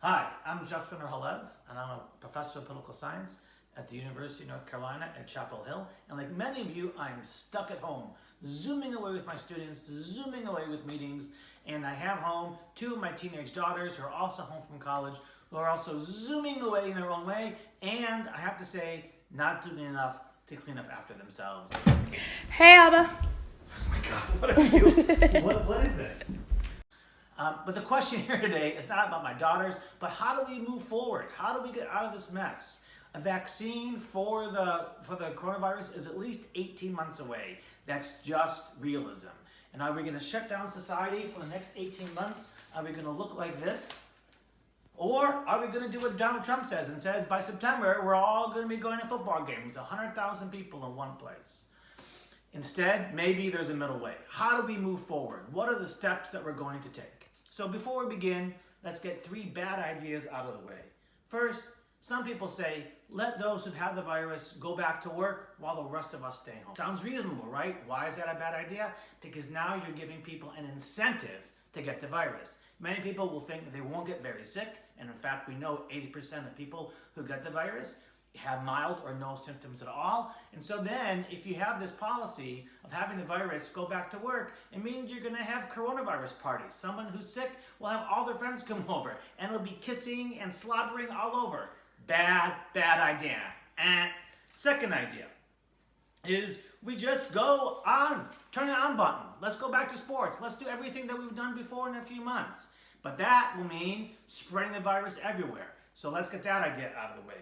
Hi, I'm Jeff Halev, and I'm a professor of political science at the University of North Carolina at Chapel Hill. And like many of you, I'm stuck at home, zooming away with my students, zooming away with meetings, and I have home two of my teenage daughters who are also home from college, who are also zooming away in their own way, and I have to say, not doing enough to clean up after themselves. Hey, Abba. Oh my God, what are you? What is this? But the question here today is not about my daughters, but how do we move forward? How do we get out of this mess? A vaccine for the coronavirus is at least 18 months away. That's just realism. And are we going to shut down society for the next 18 months? Are we going to look like this? Or are we going to do what Donald Trump says and says by September we're all going to be going to football games, 100,000 people in one place? Instead, maybe there's a middle way. How do we move forward? What are the steps that we're going to take? So before we begin, let's get three bad ideas out of the way. First, some people say, let those who've had the virus go back to work while the rest of us stay home. Sounds reasonable, right? Why is that a bad idea? Because now you're giving people an incentive to get the virus. Many people will think that they won't get very sick, and in fact, we know 80% of people who get the virus have mild or no symptoms at all. And so then if you have this policy of having the virus go back to work, it means you're going to have coronavirus parties. Someone who's sick will have all their friends come over and it'll be kissing and slobbering all over. Bad idea. And second idea is we just go on, turn the on button. Let's go back to sports. Let's do everything that we've done before in a few months. But that will mean spreading the virus everywhere. So let's get that idea out of the way.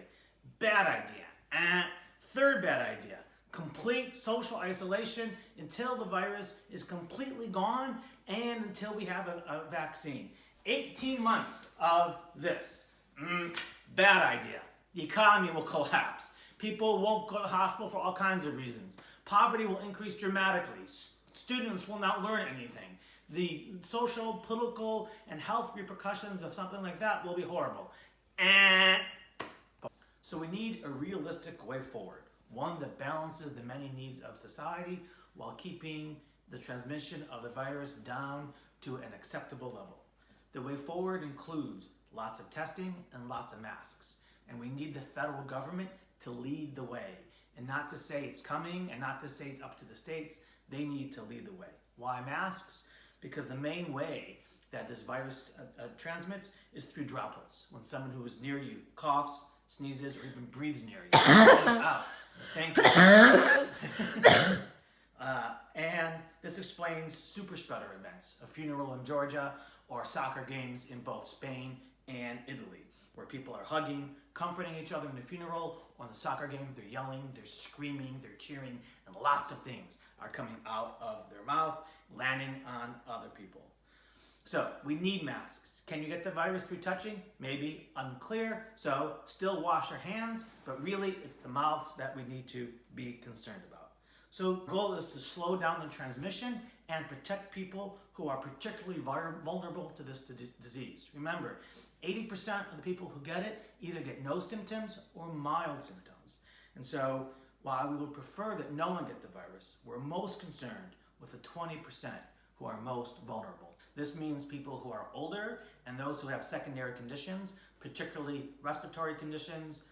Bad idea. And third bad idea, complete social isolation until the virus is completely gone and until we have a vaccine. 18 months of this. Bad idea. The economy will collapse. People won't go to the hospital for all kinds of reasons. Poverty will increase dramatically. Students will not learn anything. The social, political, and health repercussions of something like that will be horrible. So we need a realistic way forward, one that balances the many needs of society while keeping the transmission of the virus down to an acceptable level. The way forward includes lots of testing and lots of masks. And we need the federal government to lead the way and not to say it's coming and not to say it's up to the states. They need to lead the way. Why masks? Because the main way that this virus transmits is through droplets. When someone who is near you coughs, sneezes, or even breathes near you. Thank you. And this explains super spreader events, a funeral in Georgia or soccer games in both Spain and Italy, where people are hugging, comforting each other in the funeral, or in the soccer game, they're yelling, they're screaming, they're cheering, and lots of things are coming out of their mouth, landing on other people. So we need masks. Can you get the virus through touching? Maybe, unclear. So still wash your hands, but really it's the mouths that we need to be concerned about. So the goal is to slow down the transmission and protect people who are particularly vulnerable to this disease. Remember, 80% of the people who get it either get no symptoms or mild symptoms. And so while we would prefer that no one get the virus, we're most concerned with the 20% who are most vulnerable. This means people who are older and those who have secondary conditions, particularly respiratory conditions,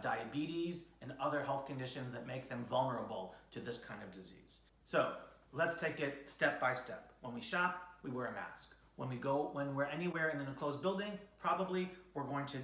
diabetes, and other health conditions that make them vulnerable to this kind of disease. So let's take it step by step. When we shop, we wear a mask. When we're anywhere in an enclosed building, probably we're going to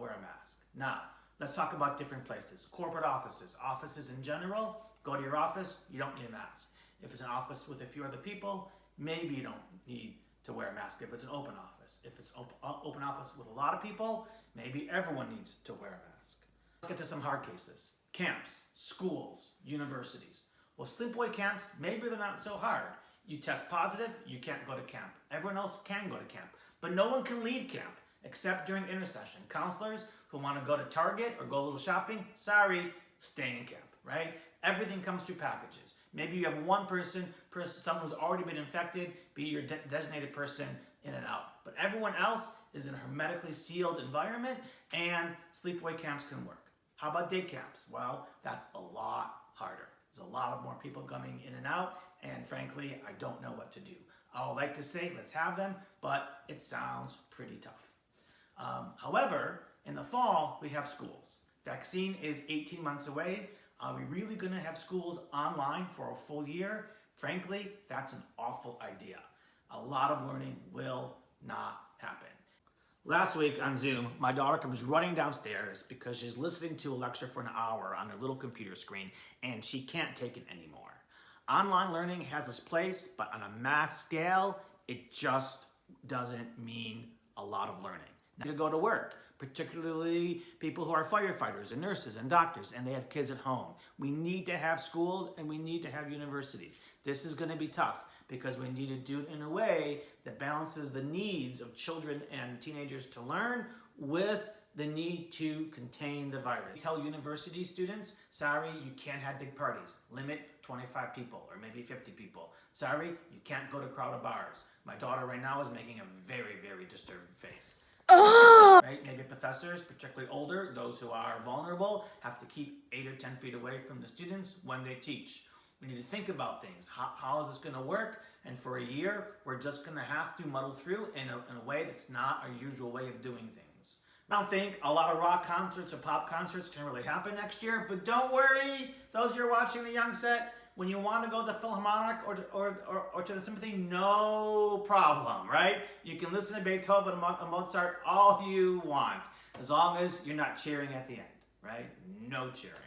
wear a mask. Now, let's talk about different places. Corporate offices. Offices in general, go to your office, you don't need a mask. If it's an office with a few other people, maybe you don't need to wear a mask if it's an open office. If it's open office with a lot of people, maybe everyone needs to wear a mask. Let's get to some hard cases. Camps, schools, universities. Well, sleepaway camps, maybe they're not so hard. You test positive, you can't go to camp. Everyone else can go to camp, but no one can leave camp except during intercession. Counselors who want to go to Target or go a little shopping, sorry, stay in camp, right? Everything comes through packages. Maybe you have one person, someone who's already been infected, be your designated person in and out. But everyone else is in a hermetically sealed environment, and sleepaway camps can work. How about day camps? Well, that's a lot harder. There's a lot of more people coming in and out, and frankly, I don't know what to do. I would like to say let's have them, but it sounds pretty tough. How However, in the fall, we have schools. Vaccine is 18 months away. Are we really going to have schools online for a full year? Frankly, that's an awful idea. A lot of learning will not happen. Last week on Zoom, my daughter comes running downstairs because she's listening to a lecture for an hour on her little computer screen and she can't take it anymore. Online learning has its place, but on a mass scale, it just doesn't mean a lot of learning. Now, to go to work, particularly people who are firefighters and nurses and doctors, and they have kids at home. We need to have schools and we need to have universities. This is going to be tough because we need to do it in a way that balances the needs of children and teenagers to learn with the need to contain the virus. Tell university students, sorry, you can't have big parties. Limit 25 people or maybe 50 people. Sorry, you can't go to crowded bars. My daughter right now is making a very, very disturbed face. Right? Maybe professors, particularly older, those who are vulnerable, have to keep 8 or 10 feet away from the students when they teach. We need to think about things. How is this going to work? And for a year, we're just going to have to muddle through in a way that's not our usual way of doing things. I don't think a lot of rock concerts or pop concerts can really happen next year, but don't worry, those who are watching the Young Set, when you want to go to the Philharmonic or to the symphony, no problem, right? You can listen to Beethoven and Mozart all you want, as long as you're not cheering at the end, right? No cheering.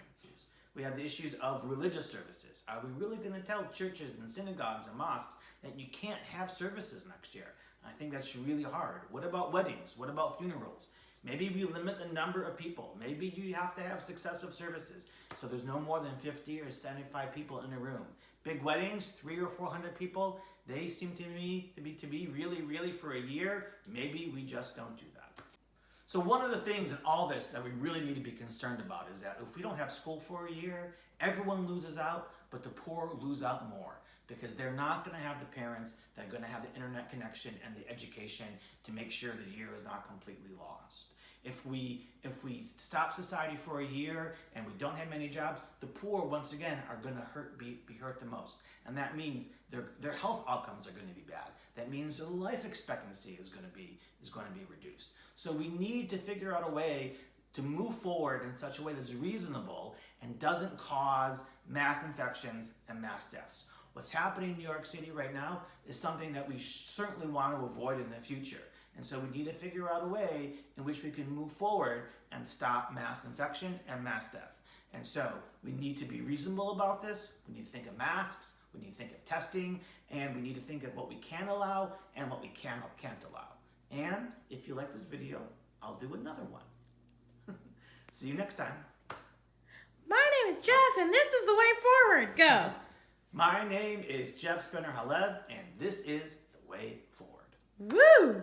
We have the issues of religious services. Are we really going to tell churches and synagogues and mosques that you can't have services next year? I think that's really hard. What about weddings? What about funerals? Maybe we limit the number of people. Maybe you have to have successive services, so there's no more than 50 or 75 people in a room. Big weddings, 300 or 400 people, they seem to me to be really for a year. Maybe we just don't do that. So one of the things in all this that we really need to be concerned about is that if we don't have school for a year, everyone loses out, but the poor lose out more because they're not going to have the parents that are going to have the internet connection and the education to make sure the year is not completely lost. If we stop society for a year and we don't have many jobs, the poor once again are going to be hurt the most, and that means their health outcomes are going to be bad. That means their life expectancy is going to be reduced. So we need to figure out a way to move forward in such a way that's reasonable and doesn't cause mass infections and mass deaths. What's happening in New York City right now is something that we certainly want to avoid in the future. And so we need to figure out a way in which we can move forward and stop mass infection and mass death. And so we need to be reasonable about this. We need to think of masks. We need to think of testing. And we need to think of what we can allow and what we can't allow. And if you like this video, I'll do another one. See you next time. My name is Jeff, and this is The Way Forward. Go. My name is Jeff Spinner Halev, and this is The Way Forward. Woo!